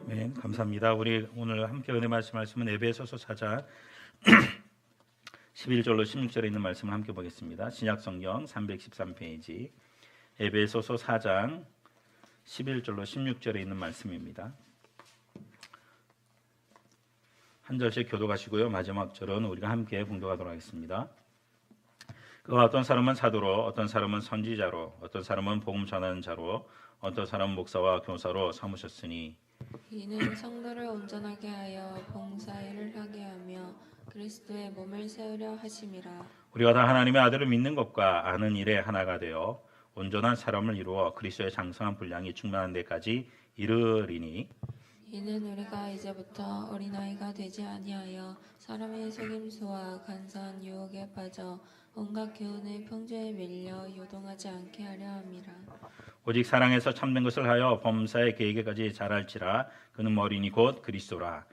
네, 감사합니다. 우리 오늘 함께 은혜 말씀은 에베소서 4장 11절로 16절에 있는 말씀을 함께 보겠습니다. 신약성경 313페이지 에베소서 4장 11절로 16절에 있는 말씀입니다. 한 절씩 교독하시고요. 마지막 절은 우리가 함께 봉독하도록 하겠습니다. 그와 어떤 사람은 사도로, 어떤 사람은 선지자로, 어떤 사람은 복음 전하는 자로, 어떤 사람은 목사와 교사로 삼으셨으니 이는 성도를 온전하게 하여 봉사일을 하게 하며 그리스도의 몸을 세우려 하심이라. 우리가 다 하나님의 아들을 믿는 것과 아는 일에 하나가 되어 온전한 사람을 이루어 그리스도의 장성한 분량이 충만한 데까지 이르리니 이는 우리가 이제부터 어린아이가 되지 아니하여 사람의 속임수와 간사한 유혹에 빠져 온갖 교훈의 풍조에 밀려 요동하지 않게 하려 함이라. 오직 사랑에서 참된 것을 하여 범사의 계획에까지 자랄지라. 그는 머리니 곧 그리스도라.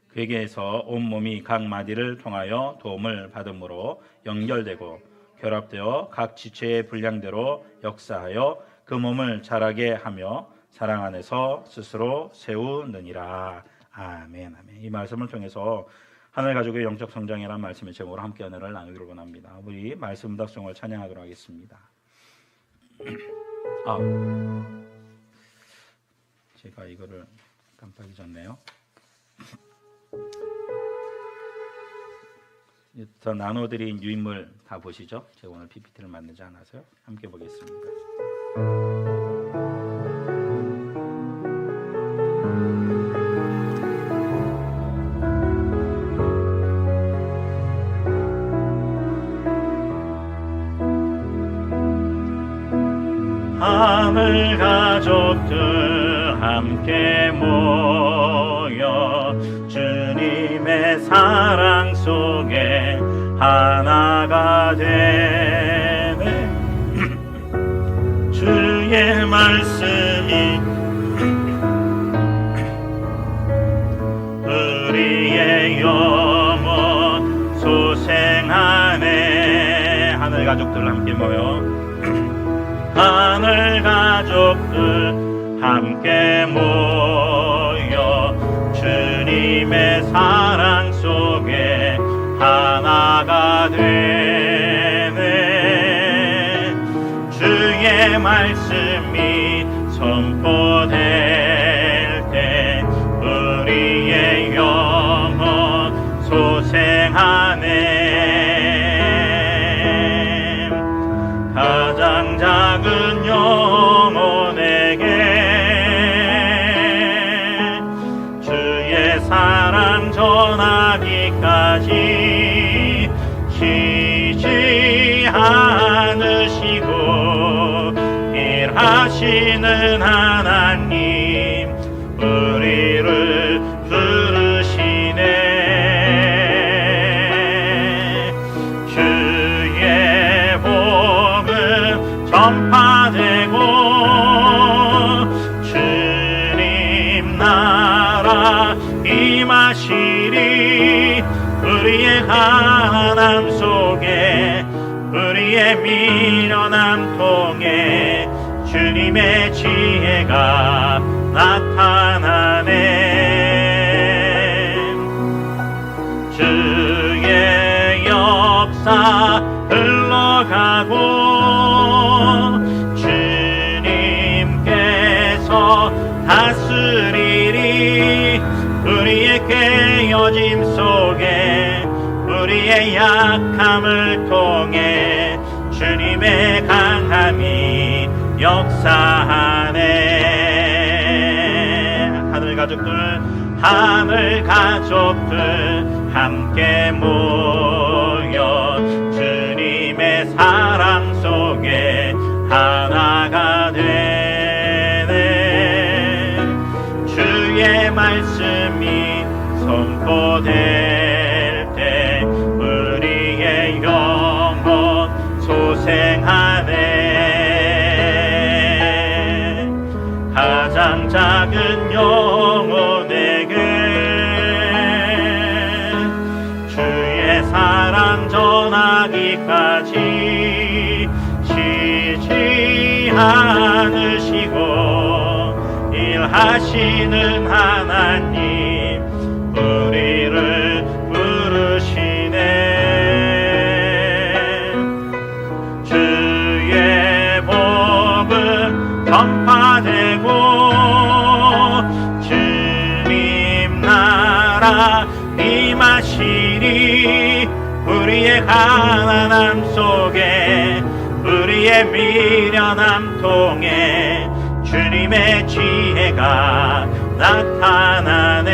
그에게서 온 몸이 각 마디를 통하여 도움을 받음으로 연결되고 결합되어 각 지체의 분량대로 역사하여 그 몸을 자라게 하며 사랑 안에서 스스로 세우느니라. 아멘. 아멘. 이 말씀을 통해서 하늘 가족의 영적 성장이라는 말씀의 제목으로 함께 은혜를 나누기를 원합니다. 우리 말씀 답송을 찬양하도록 하겠습니다. 제가 이거를 깜빡 잊었네요. 더 나눠드린 유인물 다 보시죠. 제가 오늘 PPT를 만들지 않아서요. 함께 보겠습니다. 하늘 가족들 함께 모여 주님의 사랑 속에 하나가 되네. 주의 말씀이 우리의 영혼 소생하네. 하늘 가족들 함께 모여 하늘 가족들 함께 모여 주님의 사랑 속에 하나가 되네. 주의 말씀이 선포될 때 우리의 영혼 소생하네. 가장 작은 영혼에게 주의 사랑 전하기까지 쉬지 않으시고 일하시는 하나님 우리를 부르시네. 전파되고 주님 나라 임하시리. 우리의 가난함 속에 우리의 미련함 통해 주님의 지혜가 나타나네. 주의 역사 흘러가고 주님께서 다스리리. 우리의 깨어짐 속에 우리의 약함을 통해 주님의 강함이 역사하네. 하늘 가족들 함께 모여 주님의 사랑 속에 하나가 되네. 주의 말씀이 선포될 때 우리의 영혼 소생하네. 가장 작은 영혼에게 주의 사랑 전하기까지 쉬지 않으시고 하시는 하나님 우리를 부르시네. 주의 복음 전파되고 주님 나라 임하시니 우리의 가난함 속에 우리의 미련함 통해 주님의 지혜가 나타나네.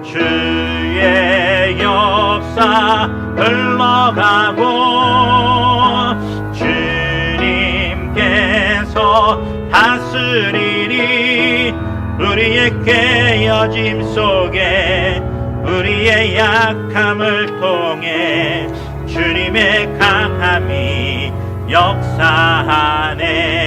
주의 역사 흘러가고 주님께서 다스리니 우리의 깨어짐 속에 우리의 약함을 통해 주님의 강함이 역사하네.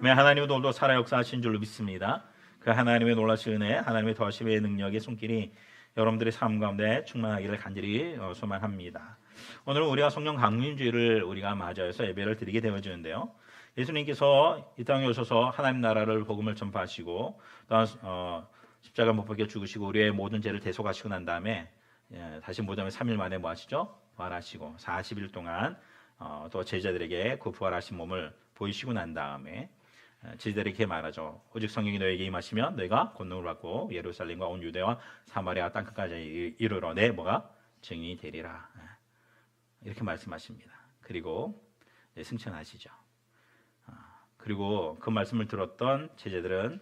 하나님은 오늘도 살아 역사하신 줄로 믿습니다. 그 하나님의 놀라신 은혜, 하나님의 더하심의 능력의 손길이 여러분들의 삶 가운데 충만하기를 간절히 소망합니다. 오늘은 우리가 성령 강림주의를 우리가 맞이해서 예배를 드리게 되어지는데요. 예수님께서 이 땅에 오셔서 하나님 나라를 복음을 전파하시고 또한 십자가 못 박혀 죽으시고 우리의 모든 죄를 대속하시고 난 다음에 다시 모자면 3일 만에 뭐 하시죠? 부활하시고 40일 동안 또 제자들에게 그 부활하신 몸을 보이시고 난 다음에 제자들에게 말하죠. 오직 성령이 너에게 임하시면 너희가 권능을 받고 예루살렘과 온 유대와 사마리아 땅 끝까지 이르러 내 뭐가 증인이 되리라. 이렇게 말씀하십니다. 그리고 승천하시죠. 그리고 그 말씀을 들었던 제자들은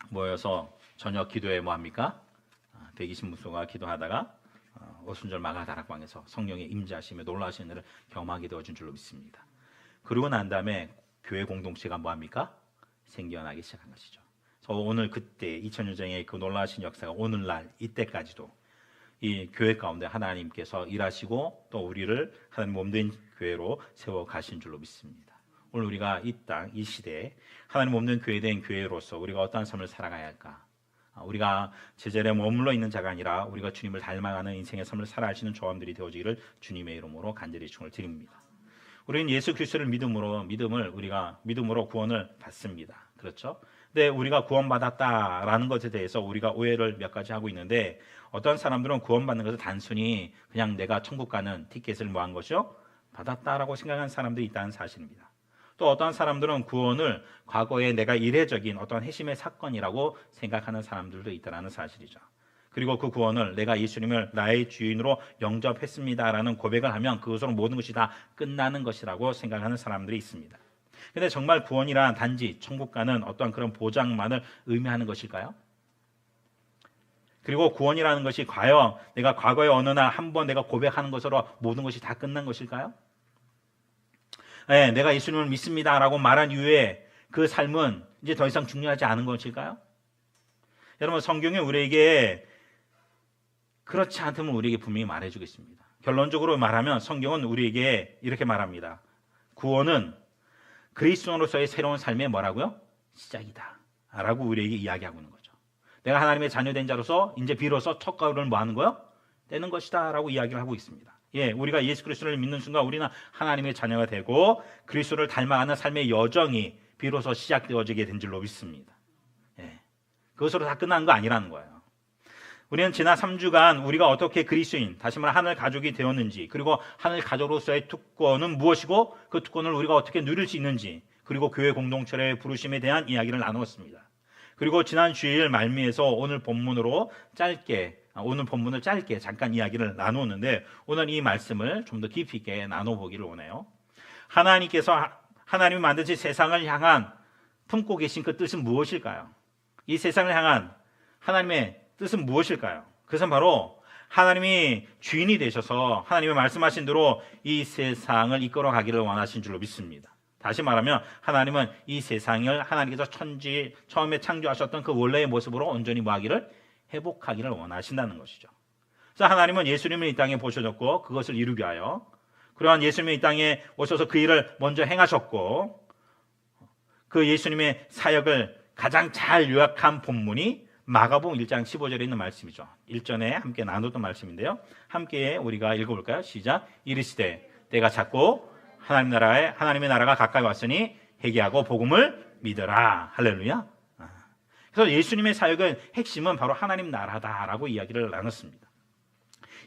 모여서 저녁 기도에 뭐합니까? 120무소가 기도하다가 오순절 마가 다락방에서 성령의 임재하심에 놀라신 일을 경험하게 되어진 줄로 믿습니다. 그러고 난 다음에 교회 공동체가 뭐합니까? 생겨나기 시작한 것이죠. 그래서 오늘 그때 2000년 전의 그 놀라신 역사가 오늘날 이때까지도 이 교회 가운데 하나님께서 일하시고 또 우리를 하나님 몸된 교회로 세워 가신 줄로 믿습니다. 오늘 우리가 이 땅, 이 시대에 하나님 몸된 교회된 교회로서 우리가 어떠한 삶을 살아가야 할까? 우리가 제자리에 머물러 있는 자가 아니라 우리가 주님을 닮아가는 인생의 삶을 살아가시는 조함들이 되어지기를 주님의 이름으로 간절히 축원을 드립니다. 우리는 예수 그리스도를 우리가 믿음으로 구원을 받습니다. 그렇죠? 근데 우리가 구원받았다라는 것에 대해서 우리가 오해를 몇 가지 하고 있는데 어떤 사람들은 구원받는 것을 단순히 그냥 내가 천국 가는 티켓을 뭐한 것이요? 받았다라고 생각하는 사람들이 있다는 사실입니다. 또 어떠한 사람들은 구원을 과거에 내가 이례적인 어떤 회심의 사건이라고 생각하는 사람들도 있다는 사실이죠. 그리고 그 구원을 내가 예수님을 나의 주인으로 영접했습니다라는 고백을 하면 그것으로 모든 것이 다 끝나는 것이라고 생각하는 사람들이 있습니다. 그런데 정말 구원이란 단지 천국 가는 어떤 그런 보장만을 의미하는 것일까요? 그리고 구원이라는 것이 과연 내가 과거에 어느 날 한번 내가 고백하는 것으로 모든 것이 다 끝난 것일까요? 네, 내가 예수님을 믿습니다라고 말한 이후에 그 삶은 이제 더 이상 중요하지 않은 것일까요? 여러분, 성경이 우리에게 그렇지 않다면 우리에게 분명히 말해주겠습니다. 결론적으로 말하면 성경은 우리에게 이렇게 말합니다. 구원은 그리스도인으로서의 새로운 삶의 뭐라고요? 시작이다 라고 우리에게 이야기하고 있는 거죠. 내가 하나님의 자녀된 자로서 이제 비로소 첫 걸음을 뭐 하는 거요? 떼는 것이다 라고 이야기를 하고 있습니다. 우리가 예수 그리스도를 믿는 순간 우리는 하나님의 자녀가 되고 그리스도를 닮아가는 삶의 여정이 비로소 시작되어지게 된 줄로 믿습니다. 그것으로 다 끝난 거 아니라는 거예요. 우리는 지난 3주간 우리가 어떻게 그리스도인, 다시 말해 하늘 가족이 되었는지, 그리고 하늘 가족으로서의 특권은 무엇이고 그 특권을 우리가 어떻게 누릴 수 있는지, 그리고 교회 공동체의 부르심에 대한 이야기를 나누었습니다. 그리고 지난 주일 말미에서 오늘 본문을 짧게 잠깐 이야기를 나누었는데 오늘 이 말씀을 좀 더 깊이 있게 나눠보기를 원해요. 하나님이 만드신 세상을 향한 품고 계신 그 뜻은 무엇일까요? 이 세상을 향한 하나님의 뜻은 무엇일까요? 그것은 바로 하나님이 주인이 되셔서 하나님이 말씀하신 대로 이 세상을 이끌어 가기를 원하신 줄로 믿습니다. 다시 말하면 하나님은 이 세상을 하나님께서 처음에 창조하셨던 그 원래의 모습으로 온전히 뭐하기를? 회복하기를 원하신다는 것이죠. 그래서 하나님은 예수님을 이 땅에 보셔졌고 그것을 이루기 위하여 그러한 예수님이 이 땅에 오셔서 그 일을 먼저 행하셨고 그 예수님의 사역을 가장 잘 요약한 본문이 마가복음 1장 15절에 있는 말씀이죠. 일전에 함께 나눴던 말씀인데요. 함께 우리가 읽어볼까요? 시작. 이르시되 때가 찼고 하나님의 나라가 가까이 왔으니 회개하고 복음을 믿어라. 할렐루야. 그래서 예수님의 사역의 핵심은 바로 하나님 나라다라고 이야기를 나눴습니다.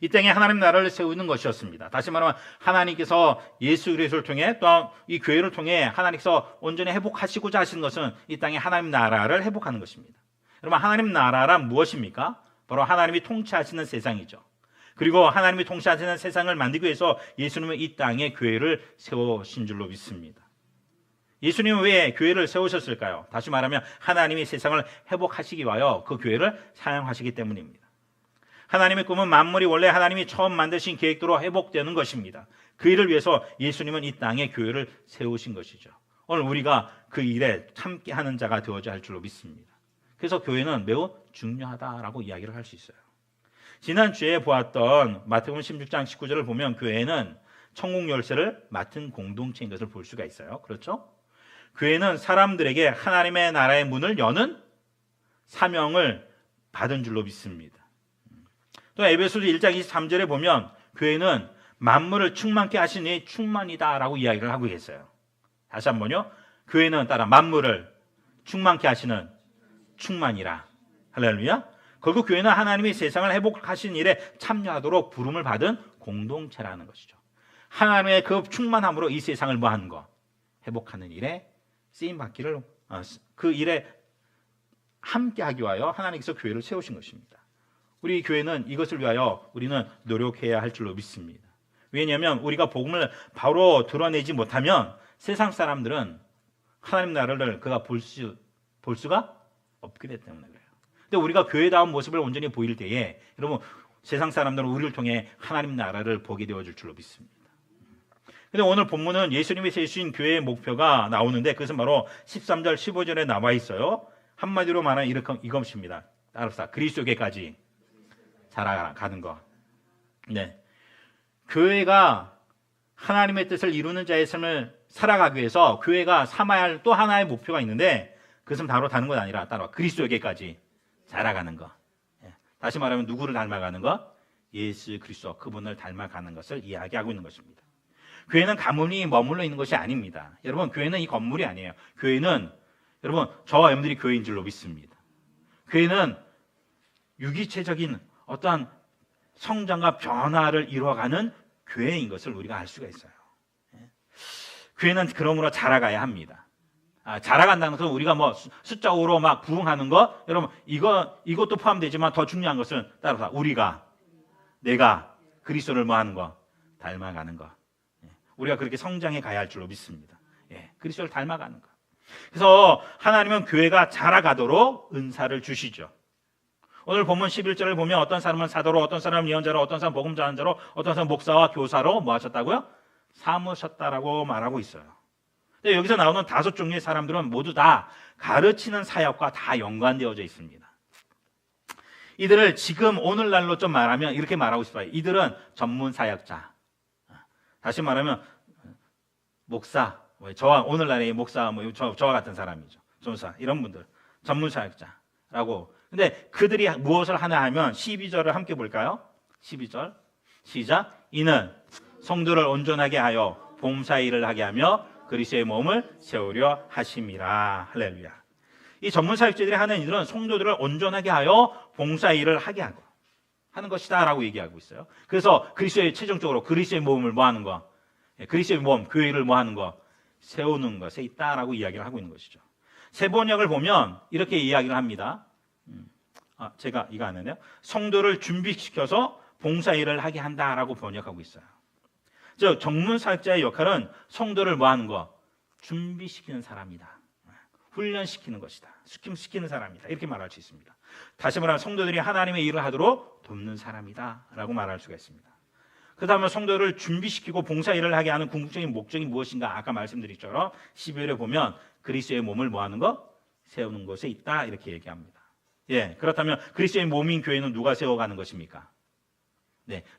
이 땅에 하나님 나라를 세우는 것이었습니다. 다시 말하면 하나님께서 예수 그리스도를 통해 또 이 교회를 통해 하나님께서 온전히 회복하시고자 하시는 것은 이 땅에 하나님 나라를 회복하는 것입니다. 여러분, 하나님 나라란 무엇입니까? 바로 하나님이 통치하시는 세상이죠. 그리고 하나님이 통치하시는 세상을 만들기 위해서 예수님은 이 땅에 교회를 세우신 줄로 믿습니다. 예수님은 왜 교회를 세우셨을까요? 다시 말하면 하나님이 세상을 회복하시기 위하여 그 교회를 사용하시기 때문입니다. 하나님의 꿈은 만물이 원래 하나님이 처음 만드신 계획대로 회복되는 것입니다. 그 일을 위해서 예수님은 이 땅에 교회를 세우신 것이죠. 오늘 우리가 그 일에 함께하는 자가 되어야 할 줄로 믿습니다. 그래서 교회는 매우 중요하다라고 이야기를 할 수 있어요. 지난주에 보았던 마태복음 16장 19절을 보면 교회는 천국 열쇠를 맡은 공동체인 것을 볼 수가 있어요. 그렇죠? 교회는 사람들에게 하나님의 나라의 문을 여는 사명을 받은 줄로 믿습니다. 또 에베소서 1장 23절에 보면 교회는 만물을 충만케 하시니 충만이다라고 이야기를 하고 계세요. 다시 한번요. 교회는 따라 만물을 충만케 하시는 충만이라. 할렐루야. 결국 교회는 하나님이 세상을 회복하신 일에 참여하도록 부름을 받은 공동체라는 것이죠. 하나님의 그 충만함으로 이 세상을 뭐하는 거? 회복하는 일에 쓰임받기를 그 일에 함께하기 위하여 하나님께서 교회를 세우신 것입니다. 우리 교회는 이것을 위하여 우리는 노력해야 할 줄로 믿습니다. 왜냐하면 우리가 복음을 바로 드러내지 못하면 세상 사람들은 하나님 나라를 그가 볼 수가 없기 때문에 그래요. 근데 우리가 교회다운 모습을 온전히 보일 때에 여러분 세상 사람들은 우리를 통해 하나님 나라를 보게 되어질 줄로 믿습니다. 근데 오늘 본문은 예수님이 세우신 교회의 목표가 나오는데 그것은 바로 13절 15절에 나와 있어요. 한마디로 말하면 이것입니다. 따라서 그리스도께까지 자라가는 것. 네. 교회가 하나님의 뜻을 이루는 자의 삶을 살아가기 위해서 교회가 삼아야 할 또 하나의 목표가 있는데 그것은 바로 다른 것 아니라 따로 그리스도에게까지 자라가는 것. 다시 말하면 누구를 닮아가는 것? 예수 그리스도 그분을 닮아가는 것을 이야기하고 있는 것입니다. 교회는 가문이 머물러 있는 것이 아닙니다. 여러분 교회는 이 건물이 아니에요. 교회는 여러분 저와 여러분들이 교회인 줄로 믿습니다. 교회는 유기체적인 어떠한 성장과 변화를 이루어가는 교회인 것을 우리가 알 수가 있어요. 교회는 그러므로 자라가야 합니다. 자라간다는 것은 우리가 뭐 숫자로 막 부흥하는 것, 여러분 이것도 포함되지만 더 중요한 것은 따라서 내가 그리스도를 뭐 하는 것, 닮아가는 것. 우리가 그렇게 성장해 가야 할 줄로 믿습니다. 그리스도를 닮아가는 것. 그래서 하나님은 교회가 자라가도록 은사를 주시죠. 오늘 본문 11절을 보면 어떤 사람은 사도로, 어떤 사람은 예언자로, 어떤 사람은 복음 전하자로, 어떤 사람은 목사와 교사로 뭐 하셨다고요? 삼으셨다라고 말하고 있어요. 근데 여기서 나오는 5종류의 사람들은 모두 다 가르치는 사역과 다 연관되어져 있습니다. 이들을 지금 오늘날로 좀 말하면 이렇게 말하고 싶어요. 이들은 전문 사역자. 다시 말하면 목사, 저와 오늘날의 목사, 저와 같은 사람이죠. 전사 이런 분들 전문 사역자라고. 근데 그들이 무엇을 하나 하면 12절을 함께 볼까요? 12절 시작. 이는 성도를 온전하게 하여 봉사의 일을 하게 하며 그리스도의 몸을 세우려 하심이라. 할렐루야. 이 전문 사역자들이 하는 일은 성도들을 온전하게 하여 봉사의 일을 하게 하는 것이다 라고 얘기하고 있어요. 그래서 그리스도의 최종적으로 그리스도의 몸을 뭐 하는 거? 그리스도의 몸, 교회를 뭐 하는 거? 세우는 것에 있다라고 이야기를 하고 있는 것이죠. 세번역을 보면 이렇게 이야기를 합니다. 제가 이거 안 했네요. 성도를 준비시켜서 봉사일을 하게 한다라고 번역하고 있어요. 즉 전문 사역자의 역할은 성도를 뭐 하는 거? 준비시키는 사람이다. 훈련시키는 것이다. 시키는 사람이다. 이렇게 말할 수 있습니다. 다시 말하면 성도들이 하나님의 일을 하도록 돕는 사람이다 라고 말할 수가 있습니다. 그 다음에 성도를 준비시키고 봉사일을 하게 하는 궁극적인 목적이 무엇인가? 아까 말씀드렸처럼 12절에 보면 그리스도의 몸을 뭐 하는 거? 세우는 것에 있다 이렇게 얘기합니다. 그렇다면 그리스도의 몸인 교회는 누가 세워가는 것입니까?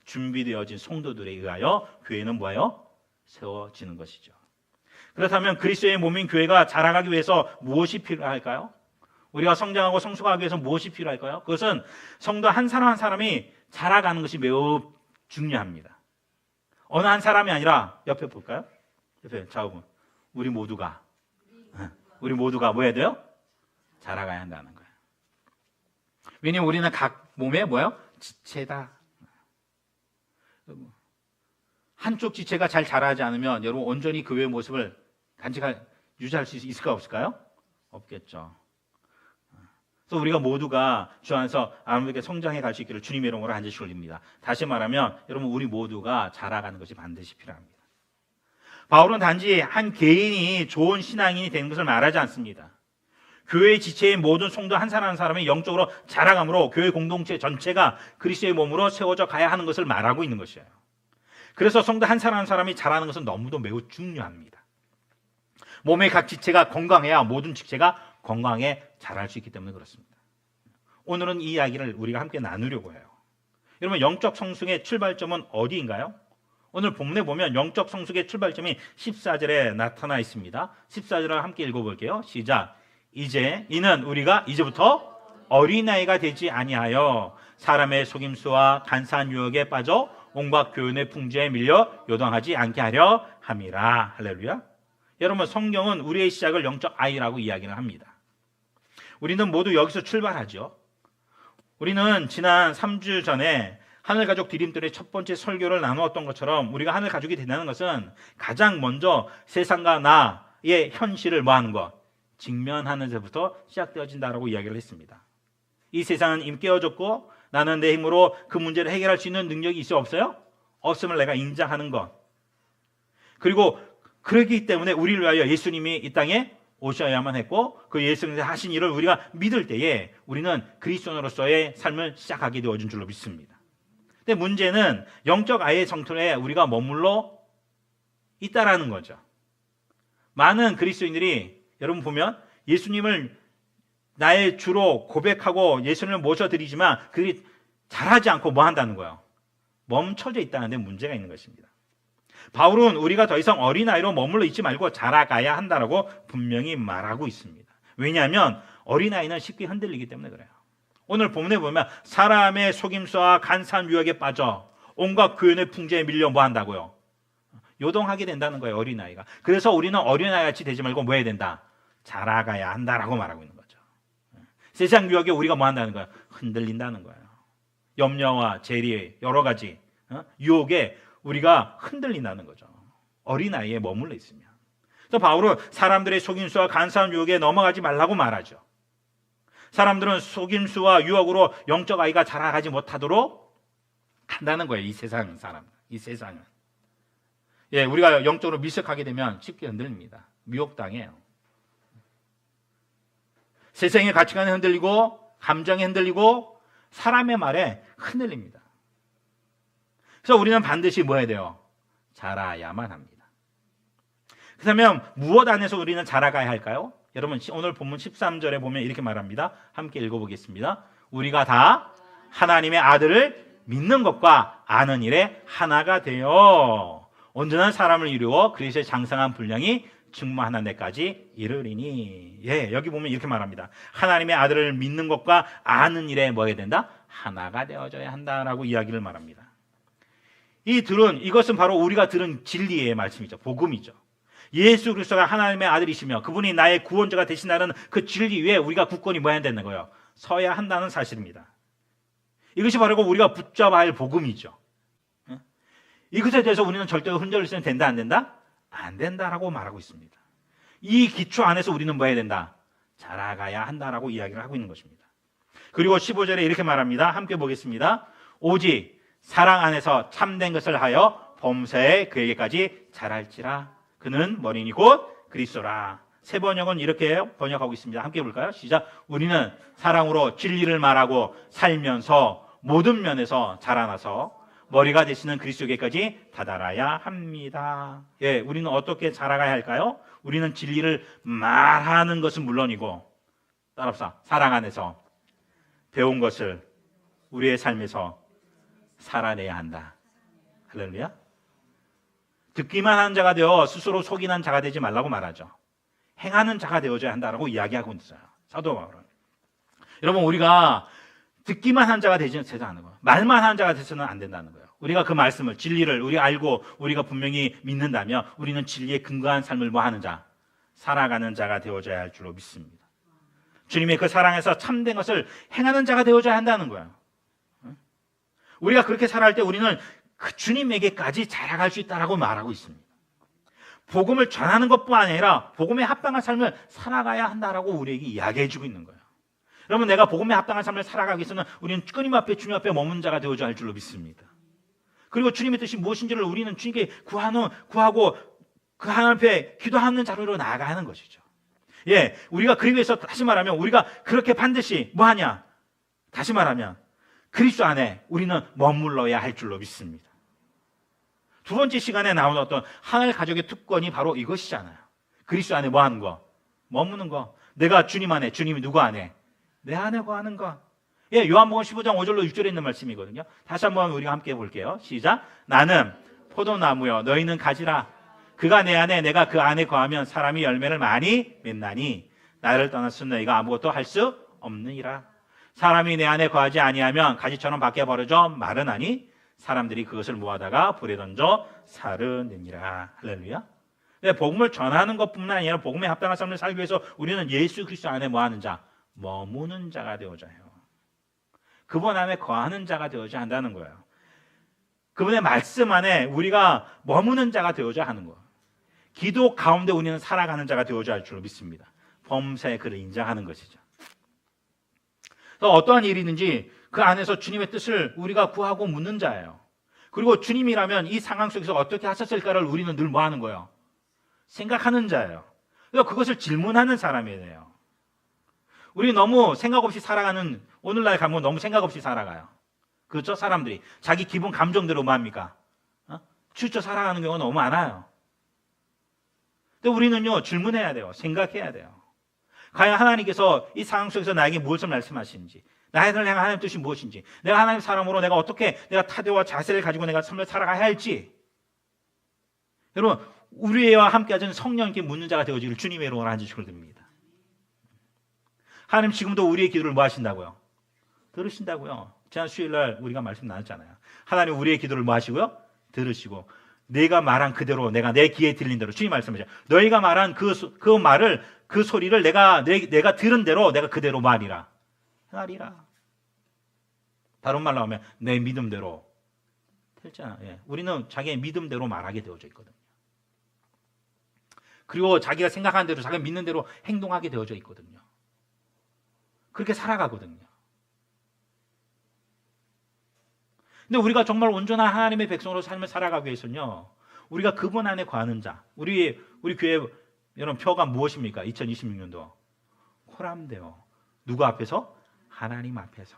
준비되어진 성도들에 의하여 교회는 뭐예요? 세워지는 것이죠. 그렇다면 그리스도의 몸인 교회가 자라가기 위해서 무엇이 필요할까요? 우리가 성장하고 성숙하기 위해서 무엇이 필요할까요? 그것은 성도 한 사람 한 사람이 자라가는 것이 매우 중요합니다. 어느 한 사람이 아니라 옆에 볼까요? 옆에 좌우분. 우리 모두가 뭐 해야 돼요? 자라가야 한다는 거예요. 왜냐면 우리는 각 몸에 뭐예요? 지체다. 한쪽 지체가 잘 자라지 않으면 여러분 온전히 그 외의 모습을 유지할 수 있을까 없을까요? 없겠죠. 그래서 우리가 모두가 주 안에서 아름답게 성장해 갈 수 있기를 주님의 이름으로 간절히 올립니다. 다시 말하면 여러분 우리 모두가 자라가는 것이 반드시 필요합니다. 바울은 단지 한 개인이 좋은 신앙인이 되는 것을 말하지 않습니다. 교회의 지체인 모든 성도 한 사람 한 사람이 영적으로 자라감으로 교회 공동체 전체가 그리스도의 몸으로 세워져 가야 하는 것을 말하고 있는 것이에요. 그래서 성도 한 사람 한 사람이 자라는 것은 너무도 매우 중요합니다. 몸의 각 지체가 건강해야 모든 지체가 건강하게 자랄 수 있기 때문에 그렇습니다. 오늘은 이 이야기를 우리가 함께 나누려고 해요. 여러분 영적 성숙의 출발점은 어디인가요? 오늘 본문에 보면 영적 성숙의 출발점이 14절에 나타나 있습니다. 14절을 함께 읽어볼게요. 시작. 이는 우리가 이제부터 어린아이가 되지 아니하여 사람의 속임수와 간사한 유혹에 빠져 온갖 교훈의 풍조에 밀려 요동하지 않게 하려 함이라. 할렐루야. 여러분 성경은 우리의 시작을 영적 아이라고 이야기를 합니다. 우리는 모두 여기서 출발하죠. 우리는 지난 3주 전에 하늘가족 디딤돌의 첫 번째 설교를 나누었던 것처럼 우리가 하늘가족이 된다는 것은 가장 먼저 세상과 나의 현실을 뭐하는 것? 직면하는 데부터 시작되어진다라고 이야기를 했습니다. 이 세상은 이미 깨어졌고 나는 내 힘으로 그 문제를 해결할 수 있는 능력이 있어 없어요? 없음을 내가 인정하는 것. 그리고 그렇기 때문에 우리를 위하여 예수님이 이 땅에 오셔야만 했고 그 예수님께서 하신 일을 우리가 믿을 때에 우리는 그리스도인으로서의 삶을 시작하게 되어진 줄로 믿습니다. 근데 문제는 영적 아이의 정토에 우리가 머물러 있다라는 거죠. 많은 그리스도인들이 여러분 보면 예수님을 나의 주로 고백하고 예수님을 모셔드리지만 그들이 잘하지 않고 뭐 한다는 거예요? 멈춰져 있다는 데 문제가 있는 것입니다. 바울은 우리가 더 이상 어린아이로 머물러 있지 말고 자라가야 한다라고 분명히 말하고 있습니다. 왜냐하면 어린아이는 쉽게 흔들리기 때문에 그래요. 오늘 본문에 보면 사람의 속임수와 간사한 유혹에 빠져 온갖 교훈의 풍조에 밀려 뭐 한다고요? 요동하게 된다는 거예요. 어린아이가. 그래서 우리는 어린아이같이 되지 말고 뭐 해야 된다? 자라가야 한다라고 말하고 있는 거죠. 세상 유혹에 우리가 뭐 한다는 거예요? 흔들린다는 거예요. 염려와 재리 여러 가지 유혹에 우리가 흔들린다는 거죠. 어린아이에 머물러 있으면. 그래서 바울은 사람들의 속임수와 간사한 유혹에 넘어가지 말라고 말하죠. 사람들은 속임수와 유혹으로 영적 아이가 자라가지 못하도록 한다는 거예요. 이 세상 사람, 이 세상은. 예, 우리가 영적으로 미숙하게 되면 쉽게 흔들립니다. 미혹당해요. 세상의 가치관에 흔들리고 감정에 흔들리고 사람의 말에 흔들립니다. 그래서 우리는 반드시 뭐 해야 돼요? 자라야만 합니다. 그렇다면 무엇 안에서 우리는 자라가야 할까요? 여러분 오늘 본문 13절에 보면 이렇게 말합니다. 함께 읽어보겠습니다. 우리가 다 하나님의 아들을 믿는 것과 아는 일에 하나가 되어 온전한 사람을 이루어 그리스도의 장성한 분량이 충만한 데까지 이르리니. 예, 여기 보면 이렇게 말합니다. 하나님의 아들을 믿는 것과 아는 일에 뭐 해야 된다? 하나가 되어져야 한다라고 이야기를 말합니다. 이것은 바로 우리가 들은 진리의 말씀이죠. 복음이죠. 예수 그리스도가 하나님의 아들이시며 그분이 나의 구원자가 되신다는 그 진리 위에 우리가 굳건히 뭐 해야 되는 거예요? 서야 한다는 사실입니다. 이것이 바로 우리가 붙잡아야 할 복음이죠. 이것에 대해서 우리는 절대로 흔들리면 된다 안 된다? 안 된다라고 말하고 있습니다. 이 기초 안에서 우리는 뭐 해야 된다? 자라가야 한다라고 이야기를 하고 있는 것입니다. 그리고 15절에 이렇게 말합니다. 함께 보겠습니다. 오직 사랑 안에서 참된 것을 하여 범사에 그에게까지 자랄지라. 그는 머리니 곧 그리스도라. 세 번역은 이렇게 번역하고 있습니다. 함께 볼까요? 시작. 우리는 사랑으로 진리를 말하고 살면서 모든 면에서 자라나서 머리가 되시는 그리스도에게까지 다다라야 합니다. 예, 우리는 어떻게 자라가야 할까요? 우리는 진리를 말하는 것은 물론이고 따라합시다. 사랑 안에서 배운 것을 우리의 삶에서 살아내야 한다. 할렐루야. 듣기만 하는 자가 되어 스스로 속이는 자가 되지 말라고 말하죠. 행하는 자가 되어줘야 한다라고 이야기하고 있어요. 사도 바울은. 여러분 우리가 듣기만 한 자가 되지는 않는 거예요. 말만 하는 자가 돼서는 안 된다는 거예요. 우리가 그 말씀을, 진리를 우리가 알고 우리가 분명히 믿는다면 우리는 진리에 근거한 삶을 뭐 하는 자? 살아가는 자가 되어져야 할 줄로 믿습니다. 주님의 그 사랑에서 참된 것을 행하는 자가 되어져야 한다는 거예요. 우리가 그렇게 살아갈 때 우리는 그 주님에게까지 자라갈 수 있다라고 말하고 있습니다. 복음을 전하는 것뿐 아니라 복음에 합당한 삶을 살아가야 한다라고 우리에게 이야기해 주고 있는 거예요. 여러분, 내가 복음에 합당한 삶을 살아가기 위해서는 우리는 주님 앞에 머문 자가 되어져야 할 줄로 믿습니다. 그리고 주님의 뜻이 무엇인지를 우리는 주님께 구하고 그 하나님 앞에 기도하는 자료로 나아가야 하는 것이죠. 예, 우리가 그러기 위해서 다시 말하면 우리가 그렇게 반드시 뭐 하냐? 다시 말하면 그리스도 안에 우리는 머물러야 할 줄로 믿습니다. 두 번째 시간에 나온 어떤 하나님 가족의 특권이 바로 이것이잖아요. 그리스도 안에 뭐 하는 거? 머무는 거. 내가 주님 안에, 주님이 누구 안에? 내 안에 거하는 거. 예, 요한복음 15장 5절로 6절에 있는 말씀이거든요. 다시 한번 우리가 함께 볼게요. 시작. 나는 포도나무여 너희는 가지라. 그가 내 안에 내가 그 안에 거하면 사람이 열매를 많이 맺나니 나를 떠났으면 너희가 아무것도 할 수 없느니라. 사람이 내 안에 거하지 아니하면 가지처럼 밖에 버려져 마르나니 사람들이 그것을 모아다가 불에 던져 사르느니라. 할렐루야. 네, 복음을 전하는 것뿐만 아니라 복음에 합당한 삶을 살기 위해서 우리는 예수 그리스도 안에 뭐 하는 자? 머무는 자가 되어져야 해요. 그분 안에 거하는 자가 되어져야 한다는 거예요. 그분의 말씀 안에 우리가 머무는 자가 되어져야 하는 거예요. 기도 가운데 우리는 살아가는 자가 되어져야 할 줄로 믿습니다. 범사에 그를 인정하는 것이죠. 그래서 어떠한 일이든지 그 안에서 주님의 뜻을 우리가 구하고 묻는 자예요. 그리고 주님이라면 이 상황 속에서 어떻게 하셨을까를 우리는 늘 뭐 하는 거예요? 생각하는 자예요. 그래서 그것을 질문하는 사람이에요. 우리 너무 생각 없이 살아가는, 오늘날 가면 너무 생각 없이 살아가요. 그렇죠? 사람들이 자기 기분 감정대로 뭐 합니까? 추쳐 살아가는 경우가 너무 많아요. 근데 우리는요, 질문해야 돼요. 생각해야 돼요. 과연 하나님께서 이 상황 속에서 나에게 무엇을 말씀하시는지, 나를 향한 하나님의 뜻이 무엇인지, 내가 하나님 사람으로 내가 어떻게 내가 태도와 자세를 가지고 내가 삶을 살아가야 할지. 여러분, 우리와 함께 하시는 성령님께 묻는 자가 되어지기를 주님의 이름으로 앉으시길 드립니다. 하나님 지금도 우리의 기도를 뭐 하신다고요? 들으신다고요. 지난 수요일날 우리가 말씀 나눴잖아요. 하나님 우리의 기도를 뭐 하시고요? 들으시고 내가 말한 그대로 내가 내 귀에 들린 대로 주님 말씀하셔요. 너희가 말한 그 말을 그 소리를 내가 들은 대로 내가 그대로 말이라. 다른 말로 하면 내 믿음대로 됐잖아. 예. 우리는 자기의 믿음대로 말하게 되어져 있거든요. 그리고 자기가 생각하는 대로 자기가 믿는 대로 행동하게 되어져 있거든요. 그렇게 살아가거든요. 근데 우리가 정말 온전한 하나님의 백성으로 삶을 살아가기 위해서는요, 우리가 그분 안에 거하는 자, 우리 교회 여러분 표가 무엇입니까? 2026년도 코람데오. 누구 앞에서? 하나님 앞에서.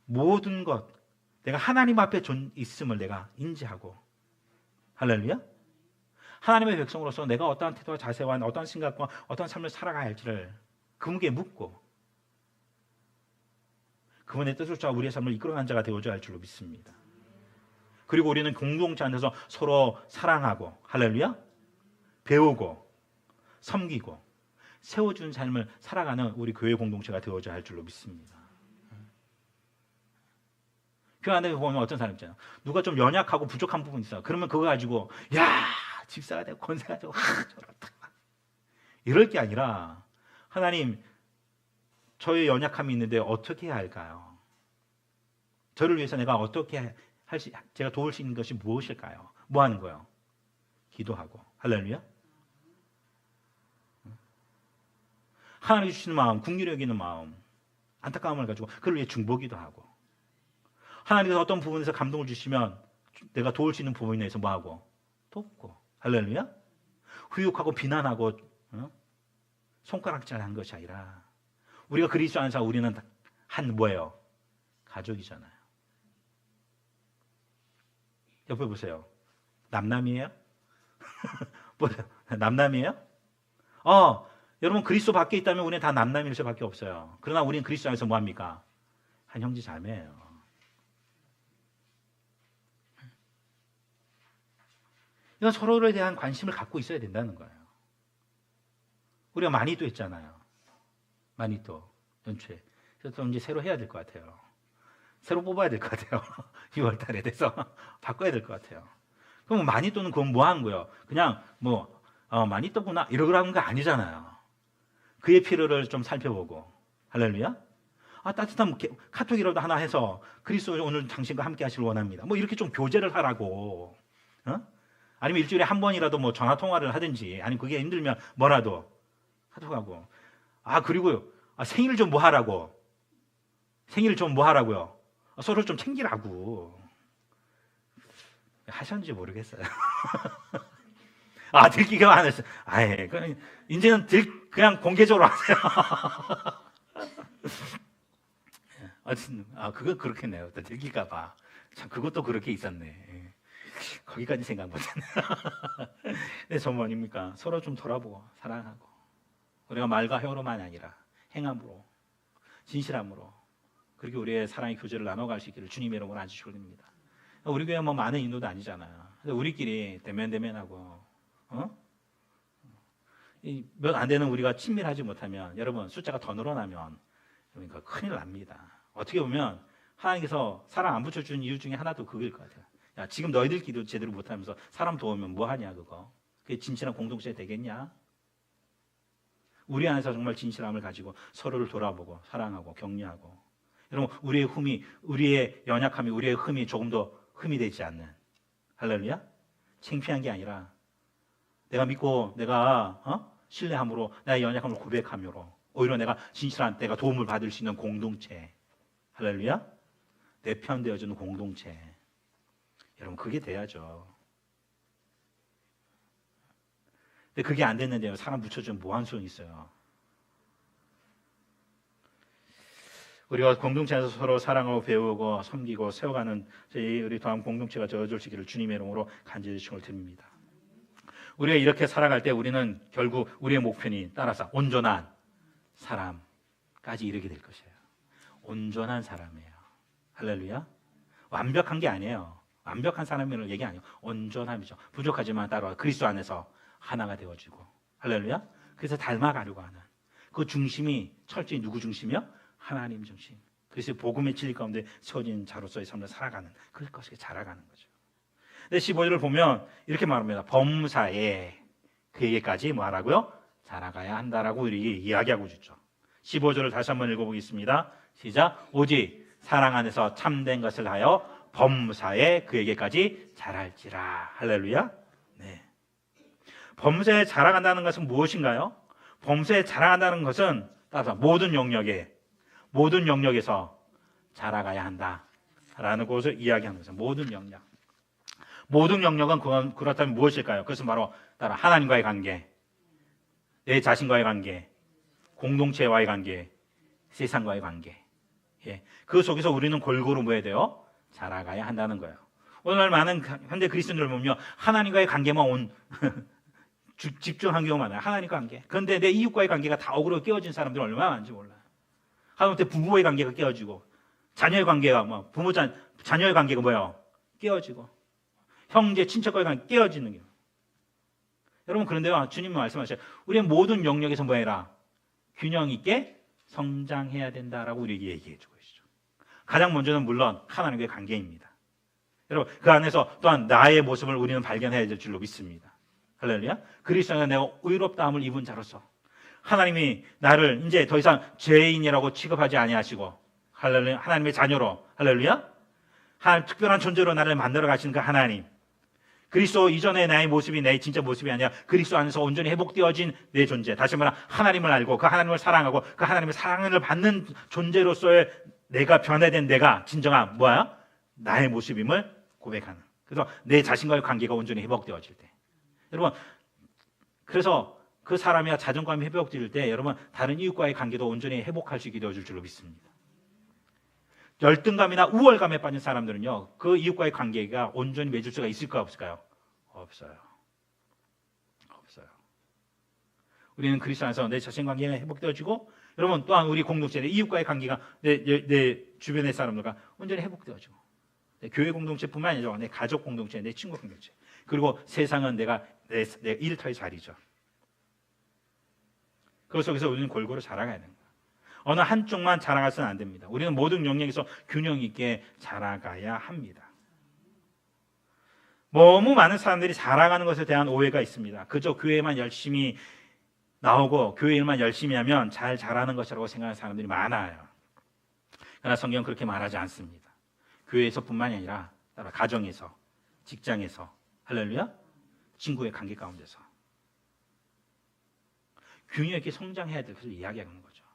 모든 것 내가 하나님 앞에 있음을 내가 인지하고, 할렐루야. 하나님의 백성으로서 내가 어떠한 태도와 자세와 어떠한 생각과 어떠한 삶을 살아가야 할지를 그분께 묻고 그분의 뜻을 따라 우리의 삶을 이끌어가는 자가 되어줘야 할 줄로 믿습니다. 그리고 우리는 공동체 안에서 서로 사랑하고, 할렐루야, 배우고 섬기고 세워준 삶을 살아가는 우리 교회 공동체가 되어줘야 할 줄로 믿습니다. 교회 안에 보면 어떤 사람 있잖아요. 누가 좀 연약하고 부족한 부분이 있어요. 그러면 그거 가지고 야 집사가 되고 권세가 되고 저렇다 이럴 게 아니라, 하나님 저의 연약함이 있는데 어떻게 해야 할까요? 저를 위해서 내가 어떻게 제가 도울 수 있는 것이 무엇일까요? 뭐 하는 거예요? 기도하고. 할렐루야. 하나님 주시는 마음, 긍휼히 여기는 마음, 안타까움을 가지고 그를 위해 중보기도 하고, 하나님께서 어떤 부분에서 감동을 주시면 내가 도울 수 있는 부분에 대해서 뭐 하고? 돕고. 할렐루야. 후욕하고 비난하고 손가락질 하는 것이 아니라, 우리가 그리스도 안에서 우리는 한 뭐예요? 가족이잖아요. 옆에 보세요. 남남이에요? 보세요. 남남이에요? 여러분 그리스도 밖에 있다면 우리는 다 남남일 수밖에 없어요. 그러나 우리는 그리스도 안에서 뭐합니까? 한 형제 자매예요. 이건 서로에 대한 관심을 갖고 있어야 된다는 거예요. 우리가 많이 또 했잖아요. 많이 또 연초에. 그래서 또 이제 새로 해야 될 것 같아요. 새로 뽑아야 될 것 같아요. 6월 달에 돼서 바꿔야 될 것 같아요. 그럼 마니또는 그건 뭐 하는 거예요? 그냥 뭐 마니또구나 이러라는 거 아니잖아요. 그의 필요를 좀 살펴보고 할렐루야. 따뜻한 카톡이라도 하나 해서 그리스도 오늘 당신과 함께 하시길 원합니다. 뭐 이렇게 좀 교제를 하라고. 아니면 일주일에 한 번이라도 뭐 전화 통화를 하든지, 아니면 그게 힘들면 뭐라도 하고. 그리고요. 생일 좀 뭐 하라고. 생일 좀 뭐 하라고요. 서로 좀 챙기라고. 하셨는지 모르겠어요. 들키가 안 했어요. 이제는 그냥 공개적으로 하세요. 그거 그렇겠네요. 들킬까봐. 참, 그것도 그렇게 있었네. 거기까지 생각 못했네. 근데 전문입니까? 서로 좀 돌아보고, 사랑하고. 우리가 말과 혀로만 아니라 행함으로, 진실함으로, 그렇게 우리의 사랑의 교제를 나눠갈 수 있기를 주님의 이름으로 안주시고 드립니다. 우리 교회 뭐 많은 인도도 아니잖아요. 우리끼리 대면하고, 몇 안 되는 우리가 친밀하지 못하면, 여러분, 숫자가 더 늘어나면, 그러니까 큰일 납니다. 어떻게 보면, 하나님께서 사람 안 붙여준 이유 중에 하나도 그거일 것 같아요. 야, 지금 너희들끼리도 제대로 못하면서 사람 도우면 뭐 하냐, 그거. 그게 진실한 공동체 되겠냐? 우리 안에서 정말 진실함을 가지고 서로를 돌아보고, 사랑하고, 격려하고. 여러분, 우리의 연약함이, 우리의 흠이 조금 더 흠이 되지 않는. 할렐루야? 창피한 게 아니라, 내가 믿고, 내가, 신뢰함으로, 나의 연약함을 고백함으로, 오히려 내가 진실한, 내가 도움을 받을 수 있는 공동체. 할렐루야? 내 편 되어주는 공동체. 여러분, 그게 돼야죠. 근데 그게 안 됐는데요. 사람 붙여주면 뭐 한 소용이 있어요. 우리가 공동체 안에서 서로 사랑하고 배우고 섬기고 세워가는 우리 다음 공동체가 저어질 수 있기를 주님의 이름으로 간절히 축원을 드립니다. 우리가 이렇게 살아갈 때 우리는 결국 우리의 목표니 따라서 온전한 사람까지 이르게 될 것이에요. 온전한 사람이에요. 할렐루야. 완벽한 게 아니에요. 완벽한 사람이라는 얘기 아니에요. 온전함이죠. 부족하지만 따로 그리스도 안에서 하나가 되어지고. 할렐루야. 그래서 닮아가려고 하는 그 중심이 철저히 누구 중심이요? 하나님 중심. 그래서 복음의 진리 가운데 세워진 자로서의 삶을 살아가는 그것이 자라가는 거죠. 근데 15절을 보면 이렇게 말합니다. 범사에 그에게까지 뭐 하라고요? 자라가야 한다라고 우리 이야기하고 있죠. 15절을 다시 한번 읽어보겠습니다. 시작. 오직 사랑 안에서 참된 것을 하여 범사에 그에게까지 자랄지라. 할렐루야. 네. 범사에 자라간다는 것은 무엇인가요? 범사에 자라간다는 것은 따라서 모든 영역에서 자라가야 한다라는 것을 이야기하는 거죠. 모든 영역은 그렇다면 무엇일까요? 그것은 바로 따라 하나님과의 관계, 내 자신과의 관계, 공동체와의 관계, 세상과의 관계. 그 속에서 우리는 골고루 뭐 해야 돼요? 자라가야 한다는 거예요. 오늘 많은 현대 그리스도인들을 보면 하나님과의 관계만 집중한 경우가 많아요. 하나님과 관계. 그런데 내 이웃과의 관계가 다 억울하게 깨어진 사람들은 얼마나 많은지 몰라요. 하다못해 부부의 관계가 깨어지고, 자녀의 관계가 자녀의 관계가 뭐예요? 깨어지고, 형제, 친척과의 관계가 깨어지는 게. 여러분, 그런데요, 주님은 말씀하셔요. 우리의 모든 영역에서 뭐 해라? 균형 있게 성장해야 된다라고 우리에게 얘기해 주고 계시죠. 가장 먼저는 물론 하나님과의 관계입니다. 여러분, 그 안에서 또한 나의 모습을 우리는 발견해야 될 줄로 믿습니다. 할렐루야. 그리스도 안에 내가 의롭다함을 입은 자로서 하나님이 나를 이제 더 이상 죄인이라고 취급하지 아니하시고, 할렐루야, 하나님의 자녀로, 할렐루야, 특별한 존재로 나를 만들어 가시는 그 하나님, 그리스도 이전의 나의 모습이 내 진짜 모습이 아니라 그리스도 안에서 온전히 회복되어진 내 존재, 다시 말하면 하나님을 알고 그 하나님을 사랑하고 그 하나님의 사랑을 받는 존재로서의 내가 변화된 내가 진정한 뭐야? 나의 모습임을 고백하는. 그래서 내 자신과의 관계가 온전히 회복되어질 때, 여러분, 그래서 그 사람이 자존감이 회복될 때 여러분 다른 이웃과의 관계도 온전히 회복할 수 있게 되어줄 줄로 믿습니다. 열등감이나 우월감에 빠진 사람들은요, 그 이웃과의 관계가 온전히 맺을 수가 있을까 없을까요? 없어요. 우리는 그리스도 안에서 내 자신 관계가 회복되어지고, 여러분 또한 우리 공동체, 내 이웃과의 관계가 내 주변의 사람들과 온전히 회복되어지고, 내 교회 공동체뿐만 아니라 내 가족 공동체, 내 친구 공동체, 그리고 세상은 내 일터의 자리죠. 그 속에서 우리는 골고루 자라가야 됩니다. 어느 한쪽만 자라가서는 안 됩니다. 우리는 모든 영역에서 균형 있게 자라가야 합니다. 너무 많은 사람들이 자라가는 것에 대한 오해가 있습니다. 그저 교회만 열심히 나오고 교회 일만 열심히 하면 잘 자라는 것이라고 생각하는 사람들이 많아요. 그러나 성경은 그렇게 말하지 않습니다. 교회에서뿐만이 아니라 따라 가정에서, 직장에서, 할렐루야, 친구의 관계 가운데서 균형 있게 성장해야 될 것을 이야기하는 거죠.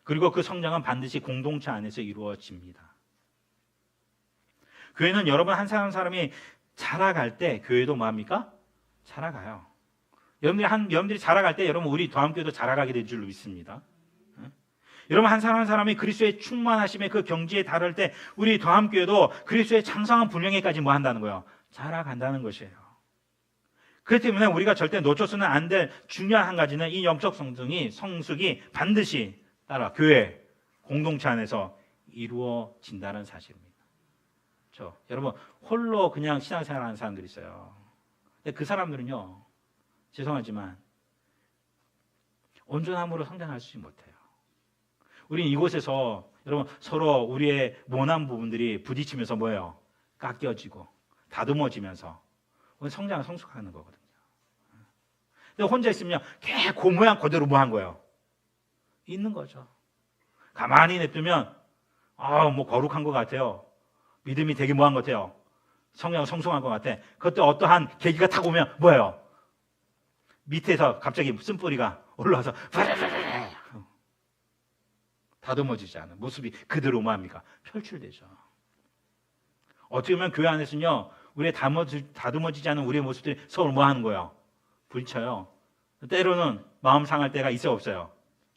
그리고 그 성장은 반드시 공동체 안에서 이루어집니다. 교회는 여러분 한 사람 한 사람이 자라갈 때 교회도 뭐합니까? 자라가요. 여러분들이 자라갈 때 여러분 우리 도함교회도 자라가게 될 줄로 믿습니다. 여러분 한 사람 한 사람이 그리스도의 충만하심의 그 경지에 달할 때 우리 도함교회도 그리스도의 장성한 분량에까지 뭐 한다는 거예요? 자라간다는 것이에요. 그렇기 때문에 우리가 절대 놓쳐서는 안 될 중요한 한 가지는 이 영적 성숙이 반드시 따라 교회 공동체 안에서 이루어진다는 사실입니다. 여러분 홀로 그냥 신앙생활하는 사람들이 있어요. 근데 그 사람들은요, 죄송하지만 온전함으로 성장하지 못해요. 우리는 이곳에서 여러분 서로 우리의 모난 부분들이 부딪히면서 뭐예요? 깎여지고 다듬어지면서 성장을 성숙하는 거거든요. 근데 혼자 있으면 그 모양 그대로 뭐 한 거예요? 있는 거죠. 가만히 냅두면 뭐 거룩한 것 같아요. 믿음이 되게 뭐한 것 같아요. 성령 성숙한 것 같아. 그것도 어떠한 계기가 타고 오면 뭐예요? 밑에서 갑자기 쓴뿌리가 올라와서 다듬어지지 않은 모습이 그대로 뭐합니까? 표출되죠. 어떻게 보면 교회 안에서는요, 우리의 다듬어지지 않은 우리의 모습들이 서로 뭐 하는 거예요? 부딪혀요. 때로는 마음 상할 때가 있어요, 없어요?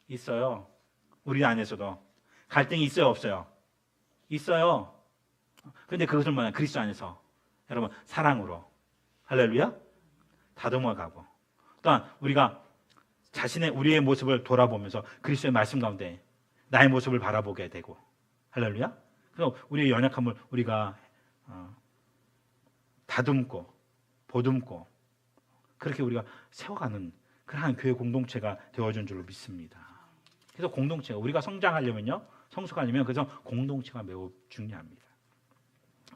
있어요. 우리 안에서도 갈등이 있어요, 없어요? 있어요. 그런데 그것을 뭐냐? 그리스도 안에서 여러분 사랑으로, 할렐루야, 다듬어가고, 또한 우리가 우리의 모습을 돌아보면서 그리스도의 말씀 가운데 나의 모습을 바라보게 되고, 할렐루야. 그래서 우리의 연약함을 우리가 다듬고 보듬고 그렇게 우리가 세워가는 그러한 교회 공동체가 되어준 줄로 믿습니다. 그래서 공동체가 우리가 성장하려면요, 성숙하려면 그래서 공동체가 매우 중요합니다.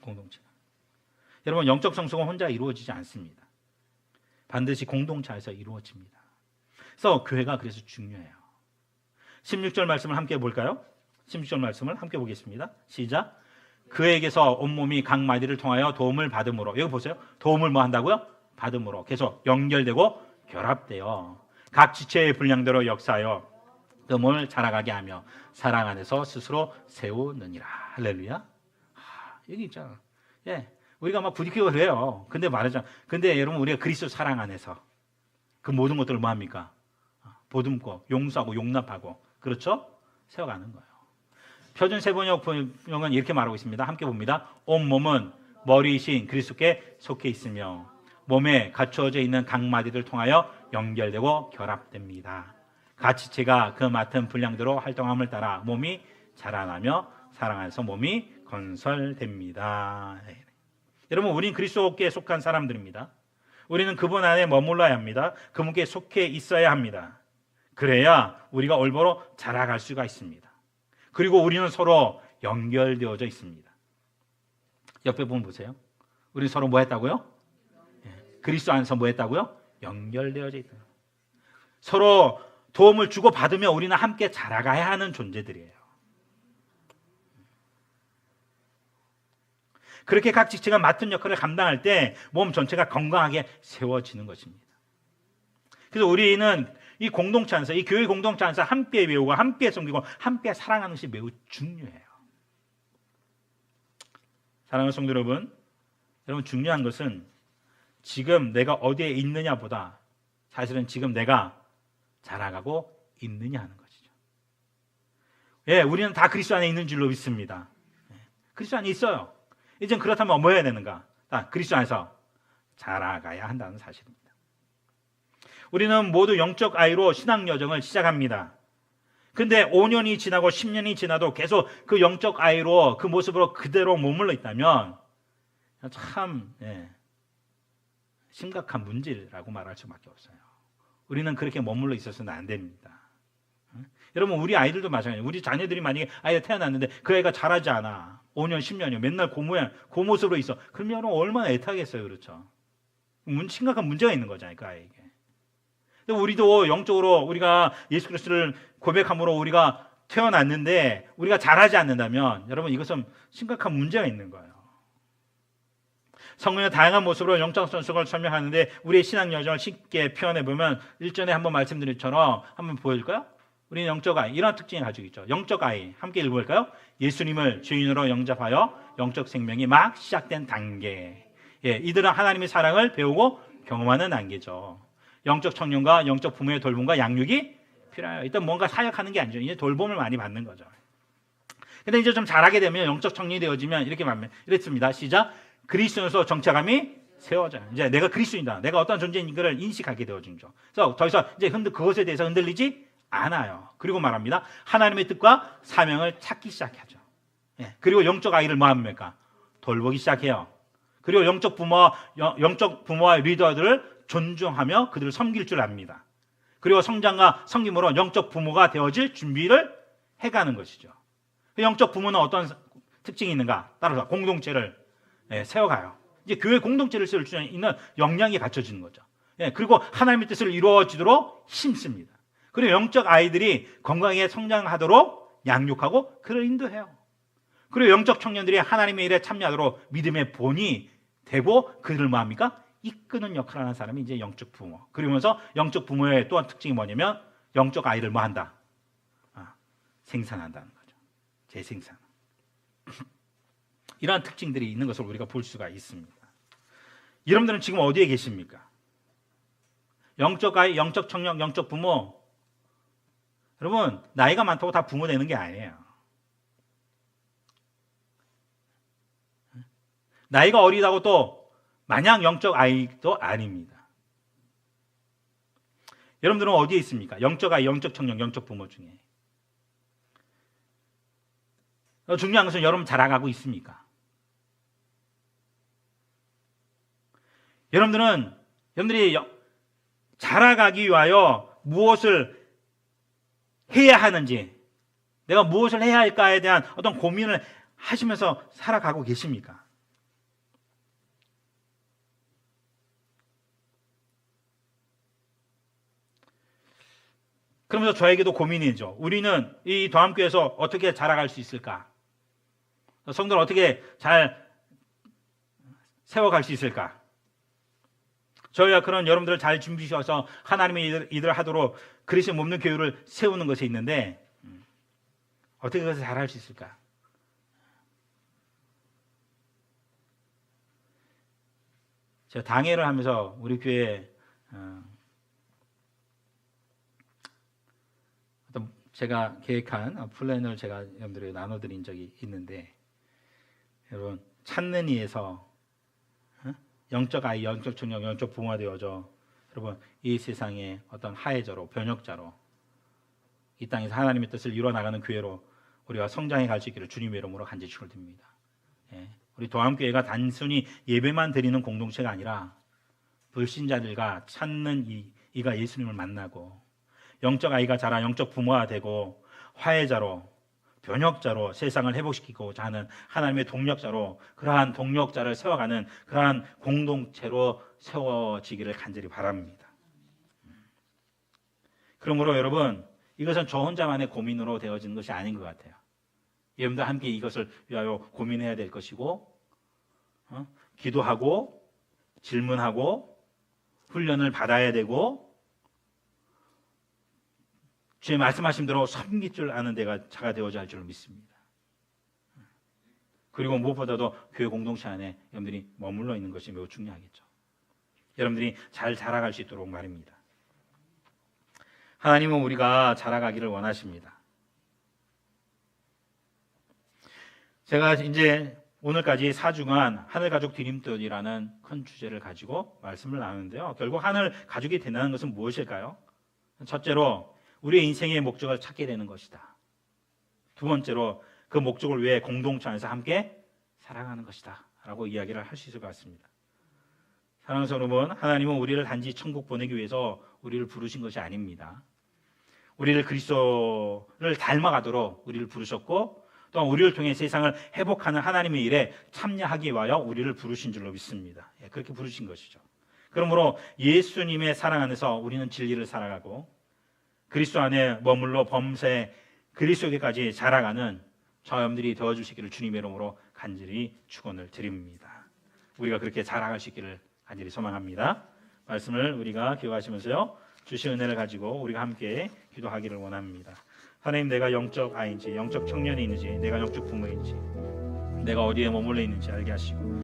공동체가. 여러분 영적 성숙은 혼자 이루어지지 않습니다. 반드시 공동체에서 이루어집니다. 그래서 교회가 그래서 중요해요. 16절 말씀을 함께 볼까요? 16절 말씀을 함께 보겠습니다. 시작. 그에게서 온몸이 각 마디를 통하여 도움을 받음으로, 여기 보세요. 도움을 뭐 한다고요? 받음으로 계속 연결되고 결합되어 각 지체의 분량대로 역사하여 그 몸을 자라가게 하며 사랑 안에서 스스로 세우느니라. 할렐루야. 여기 있잖아. 우리가 막 부딪히고 그래요. 근데 말하자. 근데 여러분 우리가 그리스도 사랑 안에서 그 모든 것들을 뭐 합니까? 보듬고 용서하고 용납하고, 그렇죠? 세워가는 거예요. 표준 세번역은 이렇게 말하고 있습니다. 함께 봅니다. 온 몸은 머리이신 그리스도께 속해 있으며 몸에 갖추어져 있는 각 마디를 통하여 연결되고 결합됩니다. 각 지체가 그 맡은 분량대로 활동함을 따라 몸이 자라나며 사랑 안에서 몸이 건설됩니다. 여러분 우리는 그리스도께 속한 사람들입니다. 우리는 그분 안에 머물러야 합니다. 그분께 속해 있어야 합니다. 그래야 우리가 올바로 자라갈 수가 있습니다. 그리고 우리는 서로 연결되어져 있습니다. 옆에 보면 보세요. 우리 서로 뭐 했다고요? 그리스도 안에서 뭐 했다고요? 연결되어져 있다. 서로 도움을 주고 받으며 우리는 함께 자라가야 하는 존재들이에요. 그렇게 각 지체가 맡은 역할을 감당할 때 몸 전체가 건강하게 세워지는 것입니다. 그래서 우리는 이 공동체 안에서, 이 교회 공동체 안에서 함께 배우고 함께 섬기고 함께 사랑하는 것이 매우 중요해요. 사랑하는 성도 여러분, 중요한 것은 지금 내가 어디에 있느냐보다 사실은 지금 내가 자라가고 있느냐 하는 것이죠. 우리는 다 그리스도 안에 있는 줄로 믿습니다. 그리스도 안에 있어요. 이젠 그렇다면 뭐 해야 되는가? 그리스도 안에서 자라가야 한다는 사실입니다. 우리는 모두 영적 아이로 신앙 여정을 시작합니다. 근데 5년이 지나고 10년이 지나도 계속 그 영적 아이로 그 모습으로 그대로 머물러 있다면 참 심각한 문제라고 말할 수밖에 없어요. 우리는 그렇게 머물러 있어서는 안 됩니다. 여러분, 우리 아이들도 마찬가지예요. 우리 자녀들이 만약에 아이가 태어났는데 그 아이가 자라지 않아. 5년, 10년이요. 맨날 그 모습으로 있어. 그러면 얼마나 애타겠어요. 그렇죠? 심각한 문제가 있는 거잖아요. 그 아이에게. 근데 우리도 영적으로 우리가 예수 그리스도를 고백함으로 우리가 태어났는데 우리가 자라지 않는다면 여러분, 이것은 심각한 문제가 있는 거예요. 성경의 다양한 모습으로 영적 성숙을 설명하는데 우리의 신앙 여정을 쉽게 표현해 보면 일전에 한번 말씀드린 것처럼 한번 보여줄까요? 우리는 영적 아이, 이런 특징을 가지고 있죠. 영적 아이, 함께 읽어볼까요? 예수님을 주인으로 영접하여 영적 생명이 막 시작된 단계. 이들은 하나님의 사랑을 배우고 경험하는 단계죠. 영적 청년과 영적 부모의 돌봄과 양육이 필요해요. 일단 뭔가 사역하는 게 아니죠. 이제 돌봄을 많이 받는 거죠. 근데 이제 좀 잘하게 되면 영적 청년이 되어지면 이렇게 말합니다. 이랬습니다. 시작. 그리스도인으로서 정체감이 세워져요. 이제 내가 그리스도인이다. 내가 어떤 존재인 걸 인식하게 되어지죠. 그래서 더 이상 이제 그것에 대해서 흔들리지 않아요. 그리고 말합니다. 하나님의 뜻과 사명을 찾기 시작하죠. 그리고 영적 아이를 뭐 합니까? 돌보기 시작해요. 그리고 영적 부모와 리더들을 존중하며 그들을 섬길 줄 압니다. 그리고 성장과 섬김으로 영적 부모가 되어질 준비를 해가는 것이죠. 영적 부모는 어떤 특징이 있는가? 따라서 공동체를 세워가요. 이제 교회 공동체를 세울 수 있는 역량이 갖춰지는 거죠. 그리고 하나님의 뜻을 이루어지도록 힘씁니다. 그리고 영적 아이들이 건강하게 성장하도록 양육하고 그를 인도해요. 그리고 영적 청년들이 하나님의 일에 참여하도록 믿음의 본이 되고 그들을 뭐 합니까? 이끄는 역할을 하는 사람이 이제 영적 부모. 그러면서 영적 부모의 또한 특징이 뭐냐면 영적 아이를 뭐 한다? 생산한다는 거죠. 재생산. 이러한 특징들이 있는 것을 우리가 볼 수가 있습니다. 여러분들은 지금 어디에 계십니까? 영적 아이, 영적 청년, 영적 부모. 여러분, 나이가 많다고 다 부모 되는 게 아니에요. 나이가 어리다고 또 마냥 영적 아이도 아닙니다. 여러분들은 어디에 있습니까? 영적 아이, 영적 청년, 영적 부모 중에. 중요한 것은 여러분 자라가고 있습니까? 여러분들이 자라가기 위하여 무엇을 해야 하는지, 내가 무엇을 해야 할까에 대한 어떤 고민을 하시면서 살아가고 계십니까? 그러면서 저에게도 고민이죠. 우리는 이 도함교회에서 어떻게 자라갈 수 있을까? 성도를 어떻게 잘 세워갈 수 있을까? 저희가 그런 여러분들을 잘 준비하셔서 하나님의 일을 하도록 그리스도 몸는 교회를 세우는 것이 있는데 어떻게 그것을 잘할 수 있을까? 제가 당회를 하면서 우리 교회에 제가 계획한 플랜을 제가 여러분들에게 나눠드린 적이 있는데, 여러분 찾는 이에서 영적 아이, 영적 청년, 영적 부모가 되어져 여러분 이 세상의 어떤 하해자로, 변혁자로 이 땅에서 하나님의 뜻을 이루어나가는 교회로 우리가 성장해 갈 수 있기를 주님의 이름으로 간절히 축원드립니다. 우리 도함교회가 단순히 예배만 드리는 공동체가 아니라 불신자들과 찾는 이가 예수님을 만나고 영적 아이가 자라 영적 부모가 되고 화해자로, 변혁자로 세상을 회복시키고자 하는 하나님의 동력자로, 그러한 동력자를 세워가는 그러한 공동체로 세워지기를 간절히 바랍니다. 그러므로 여러분, 이것은 저 혼자만의 고민으로 되어지는 것이 아닌 것 같아요. 여러분들 함께 이것을 위하여 고민해야 될 것이고, 기도하고 질문하고 훈련을 받아야 되고, 주의 말씀하신 대로 섬길 줄 아는 데가 자가 되어야 할 줄 믿습니다. 그리고 무엇보다도 교회 공동체 안에 여러분들이 머물러 있는 것이 매우 중요하겠죠. 여러분들이 잘 자라갈 수 있도록 말입니다. 하나님은 우리가 자라가기를 원하십니다. 제가 이제 오늘까지 4주간 하늘가족 디딤돌이라는 큰 주제를 가지고 말씀을 나누는데요. 결국 하늘 가족이 된다는 것은 무엇일까요? 첫째로 우리의 인생의 목적을 찾게 되는 것이다. 두 번째로 그 목적을 위해 공동체 안에서 함께 살아가는 것이다 라고 이야기를 할 수 있을 것 같습니다. 사랑하는 여러분, 하나님은 우리를 단지 천국 보내기 위해서 우리를 부르신 것이 아닙니다. 우리를 그리스도를 닮아가도록 우리를 부르셨고, 또한 우리를 통해 세상을 회복하는 하나님의 일에 참여하기 위하여 우리를 부르신 줄로 믿습니다. 그렇게 부르신 것이죠. 그러므로 예수님의 사랑 안에서 우리는 진리를 살아가고 그리스도 안에 머물러 범사에 그리스도에게까지 자라가는 저와 여러분들이 되어주시기를 주님의 이름으로 간절히 축원을 드립니다. 우리가 그렇게 자라갈 수 있기를 간절히 소망합니다. 말씀을 우리가 기억하시면서요, 주신 은혜를 가지고 우리가 함께 기도하기를 원합니다. 하나님, 내가 영적 아이인지 영적 청년이 있는지, 내가 영적 부모인지, 내가 어디에 머물러 있는지 알게 하시고